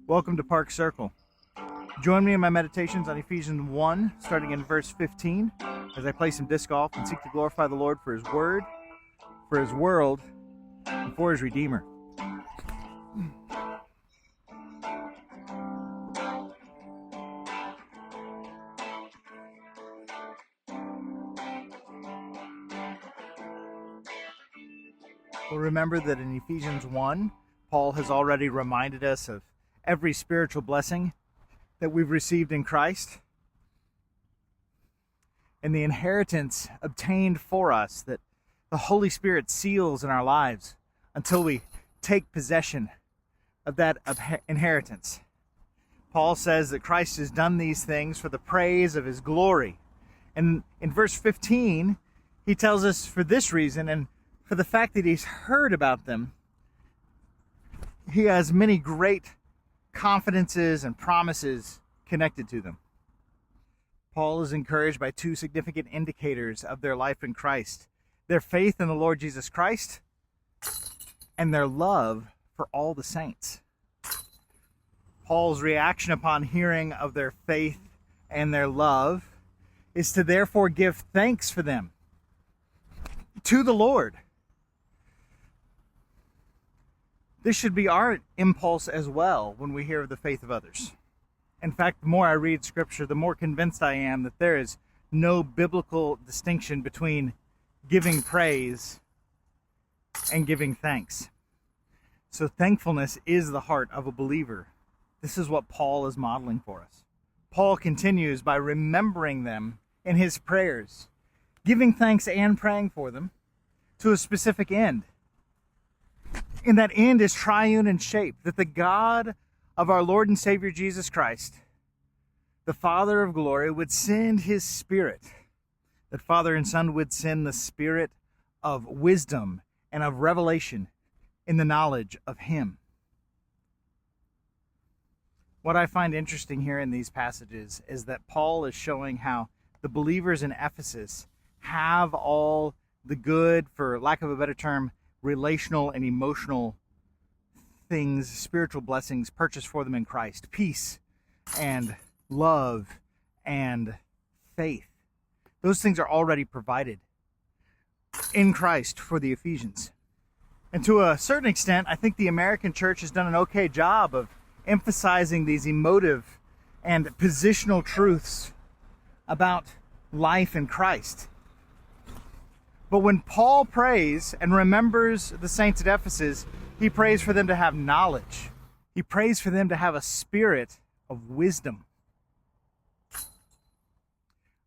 Welcome to Park Circle. Join me in my meditations on Ephesians 1, starting in verse 15, as I play some disc golf and seek to glorify the Lord for His Word, for His world, and for His Redeemer. We'll remember that in Ephesians 1, Paul has already reminded us of every spiritual blessing that we've received in Christ and the inheritance obtained for us that the Holy Spirit seals in our lives until we take possession of that inheritance. Paul says that Christ has done these things for the praise of His glory. And in verse 15, he tells us for this reason, and for the fact that he's heard about them, he has many great confidences and promises connected to them. Paul is encouraged by two significant indicators of their life in Christ: their faith in the Lord Jesus Christ and their love for all the saints. Paul's reaction upon hearing of their faith and their love is to therefore give thanks for them to the Lord. This should be our impulse as well when we hear of the faith of others. In fact, the more I read Scripture, the more convinced I am that there is no biblical distinction between giving praise and giving thanks. So thankfulness is the heart of a believer. This is what Paul is modeling for us. Paul continues by remembering them in his prayers, giving thanks and praying for them to a specific end. And that end is triune in shape, that the God of our Lord and Savior Jesus Christ, the Father of glory, would send His Spirit, that Father and Son would send the Spirit of wisdom and of revelation in the knowledge of Him. What I find interesting here in these passages is that Paul is showing how the believers in Ephesus have all the good, for lack of a better term, relational and emotional things, spiritual blessings purchased for them in Christ. Peace and love and faith. Those things are already provided in Christ for the Ephesians. And to a certain extent, I think the American church has done an okay job of emphasizing these emotive and positional truths about life in Christ. But when Paul prays and remembers the saints at Ephesus, he prays for them to have knowledge. He prays for them to have a spirit of wisdom.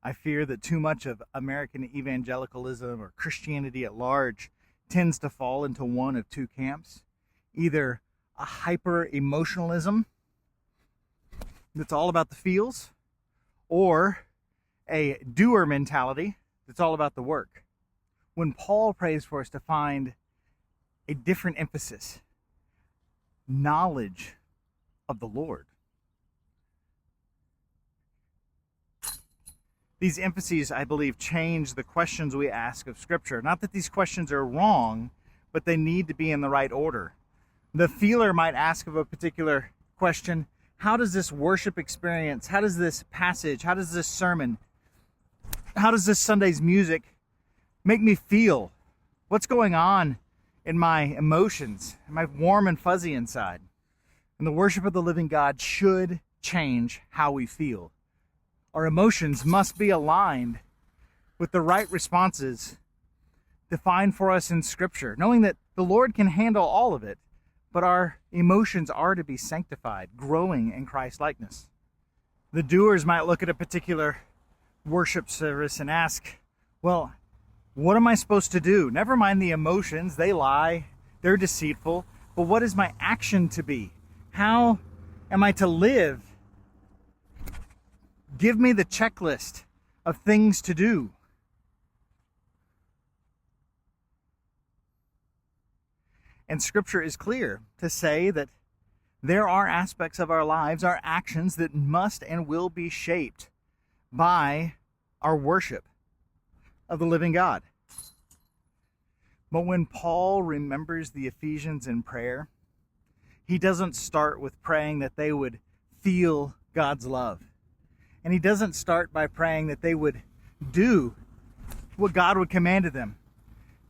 I fear that too much of American evangelicalism or Christianity at large tends to fall into one of two camps. Either a hyper-emotionalism that's all about the feels, or a doer mentality that's all about the work. When Paul prays for us to find a different emphasis, knowledge of the Lord. These emphases, I believe, change the questions we ask of Scripture. Not that these questions are wrong, but they need to be in the right order. The feeler might ask of a particular question: how does this worship experience, how does this passage, how does this sermon, how does this Sunday's music make me feel? What's going on in my emotions? Am I warm and fuzzy inside? And the worship of the living God should change how we feel. Our emotions must be aligned with the right responses defined for us in Scripture, knowing that the Lord can handle all of it, but our emotions are to be sanctified, growing in Christ-likeness. The doers might look at a particular worship service and ask, well, what am I supposed to do? Never mind the emotions. They lie. They're deceitful. But what is my action to be? How am I to live? Give me the checklist of things to do. And Scripture is clear to say that there are aspects of our lives, our actions, that must and will be shaped by our worship of the living God. But when Paul remembers the Ephesians in prayer, He doesn't start with praying that they would feel God's love. And he doesn't start by praying that they would do what God would command of them.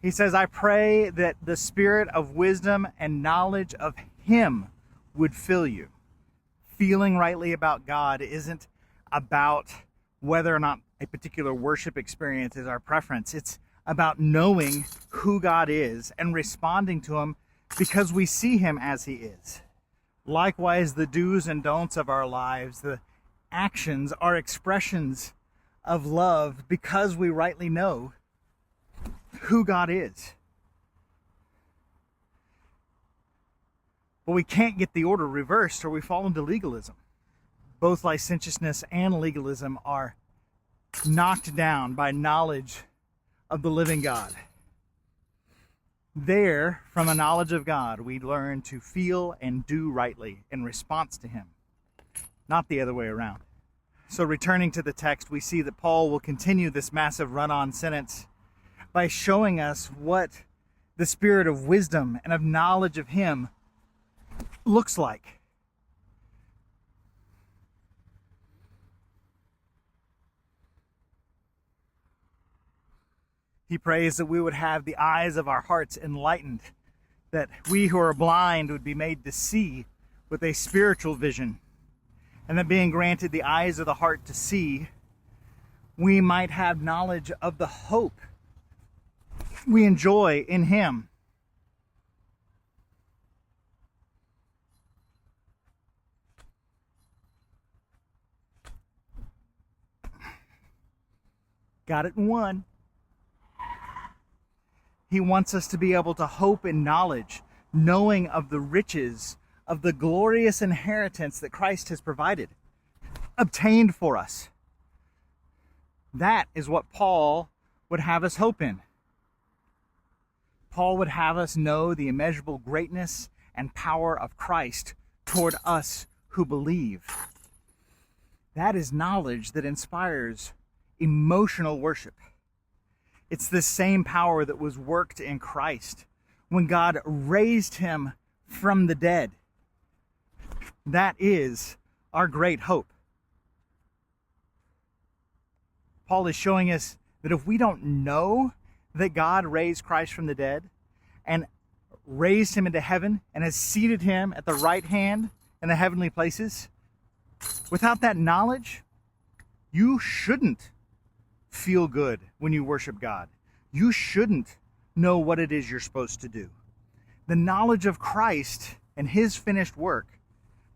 He says, I pray that the spirit of wisdom and knowledge of him would fill you. Feeling rightly about God isn't about whether or not a particular worship experience is our preference. It's about knowing who God is and responding to him because we see him as he is. Likewise, the do's and don'ts of our lives, the actions, are expressions of love because we rightly know who God is. But we can't get the order reversed or we fall into legalism. Both licentiousness and legalism are knocked down by knowledge of the living God. There, from a knowledge of God, we learn to feel and do rightly in response to him, not the other way around. So returning to the text, we see that Paul will continue this massive run-on sentence by showing us what the spirit of wisdom and of knowledge of him looks like. He prays that we would have the eyes of our hearts enlightened, that we who are blind would be made to see with a spiritual vision, and that being granted the eyes of the heart to see, we might have knowledge of the hope we enjoy in him. Got it in one. He wants us to be able to hope in knowledge, knowing of the riches of the glorious inheritance that Christ has provided, obtained for us. That is what Paul would have us hope in. Paul would have us know the immeasurable greatness and power of Christ toward us who believe. That is knowledge that inspires emotional worship. It's the same power that was worked in Christ when God raised him from the dead. That is our great hope. Paul is showing us that if we don't know that God raised Christ from the dead and raised him into heaven and has seated him at the right hand in the heavenly places, without that knowledge, you shouldn't feel good when you worship God. You shouldn't know what it is you're supposed to do. The knowledge of Christ and his finished work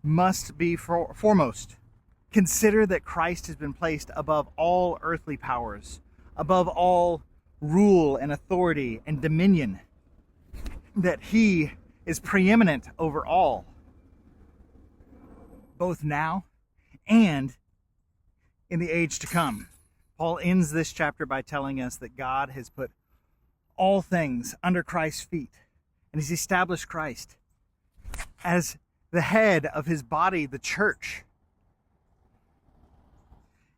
must be foremost. Consider that Christ has been placed above all earthly powers, above all rule and authority and dominion, that he is preeminent over all, both now and in the age to come. Paul ends this chapter by telling us that God has put all things under Christ's feet, and he's established Christ as the head of his body, the church.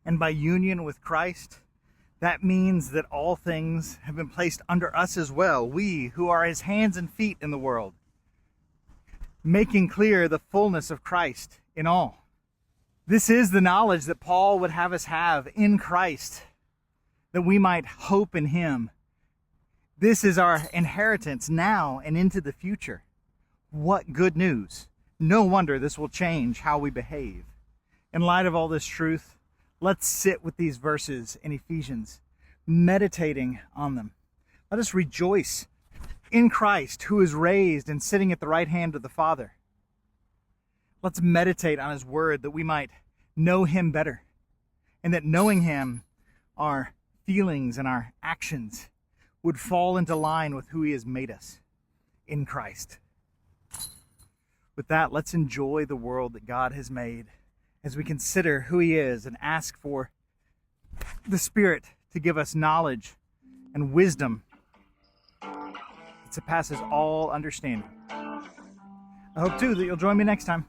And by union with Christ, that means that all things have been placed under us as well, we who are his hands and feet in the world, making clear the fullness of Christ in all. This is the knowledge that Paul would have us have in Christ, that we might hope in him. This is our inheritance now and into the future. What good news. No wonder this will change how we behave. In light of all this truth, let's sit with these verses in Ephesians, meditating on them. Let us rejoice in Christ, who is raised and sitting at the right hand of the Father. Let's meditate on his word that we might know him better, and that knowing him, our feelings and our actions would fall into line with who he has made us in Christ. With that, let's enjoy the world that God has made as we consider who he is and ask for the Spirit to give us knowledge and wisdom that surpasses all understanding. I hope, too, that you'll join me next time.